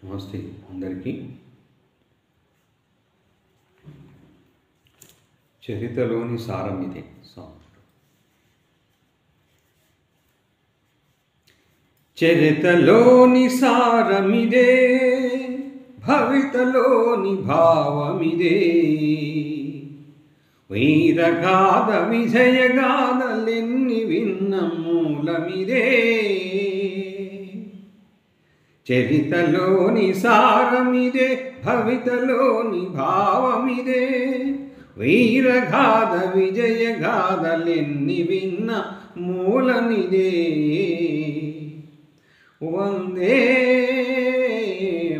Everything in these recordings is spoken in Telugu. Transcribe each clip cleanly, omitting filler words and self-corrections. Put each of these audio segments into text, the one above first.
నమస్తే అందరికీ. చరితలోని సారం ఇదే. చరితలోని సారమిదే, భవితలోని భావమిదే. వీరగాథ విజయగాథలెన్ని విన్న మూలమిదే. చరితలోని సారమిదే, భవితలోని భావమిదే. వీరగాథ విజయగాథలెన్ని విన్న మూలమిదే. వందే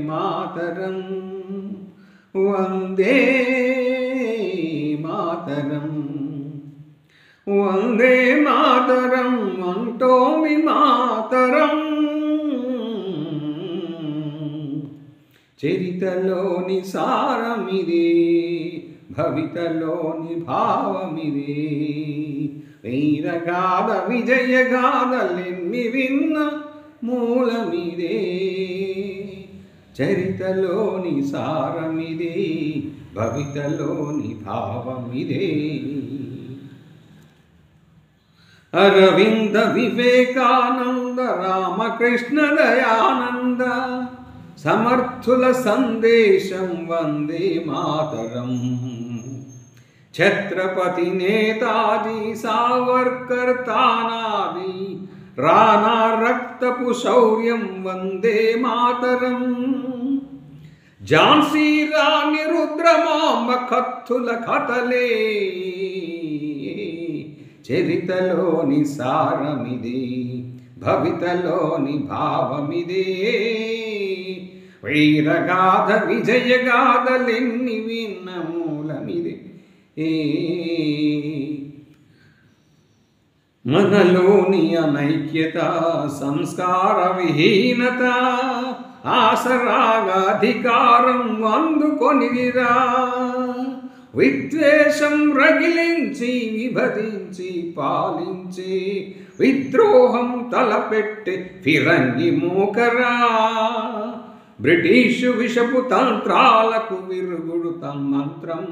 మాతరం, వందే మాతరం, వందే మాతరం అంటోమి మాతరం. చరితలోని సారమిదే, భవితలోని భావమిదే. వీరగాథ విజయగాథలెన్ని విన్న మూలమిదే. చరితలోని సారమిదే, భవితలోని భావమిదే. అరవింద వివేకానంద రామకృష్ణ దయానంద సమర్థుల సందేశం వందే మాతరం. ఛత్రపతి నేతాజీ సావర్కర్ తానాజీ రాణా రక్తపు శౌర్యం వందే మాతరం. ఝాన్సీ రాణి రుద్రమాంబ కత్తుల కథలే. చరితలోని సారమిదే, భవితలోని భావమిదే. వీరగాథ విజయగాథలెన్ని విన్న మూలమిదే. మనలోని అనైక్యత, సంస్కార విహీనత, ఆసరాగా అధికారం అందుకొనిరా. విద్వేషం రగిలించి విభజించి పాలించి విద్రోహం తలపెట్టి ఫిరంగి మోకరా. బ్రిటిషు విషపు తంత్రాలకు విరుగుడు తన్మంత్రం.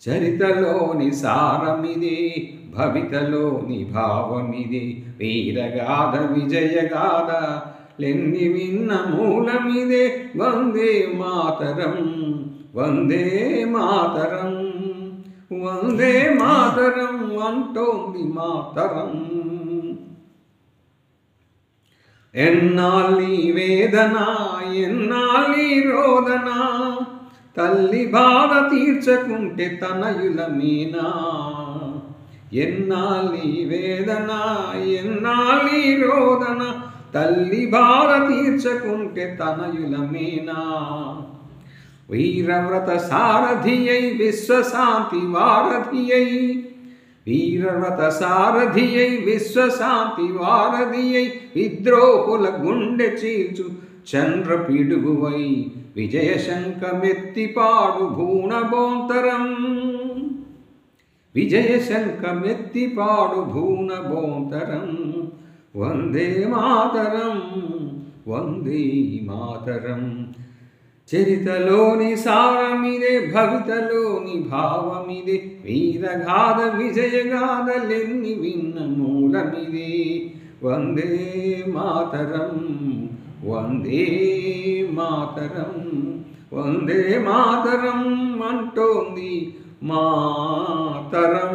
చరితలోని సారమిదే, భవితలోని భావమిదే. వీరగాథ విజయగాథలెన్ని విన్న మూలమిదే. వందే మాతరం, వందే మాతరం, వందే మాతరం అంటోంది మాతరం. ఎన్నాళ్ళీ వేదన, ఎన్నాళ్ళీ రోదన, తల్లి బాధ తీర్చకుంటే తనయుల మీనా. ఎన్నాళ్ళీ వేదన, ఎన్నాళ్ళీ రోదన, తల్లి బాధ తీర్చకుంటే తనయుల మీనా. వీరవ్రత సారథియై విశ్వశాంతి వారధియై, వీరవ్రత సారథియై విశ్వశాంతి వారధియై, విద్రోహుల గుండె చీల్చు చంద్రపిడుగువై, విజయశంఖమెత్తిపాడు భూణబోంతరం. విజయశంఖమెత్తిపాడు భూణబోంతరం. వందే మాతరం, వందే మాతరం. చరితలోని సారమిదే, భవితలోని భావమిదే. వీరగాథ విజయగాథలెన్ని విన్న మూలమిదే. వందే మాతరం, వందే మాతరం, వందే మాతరం అంటోంది మాతరం.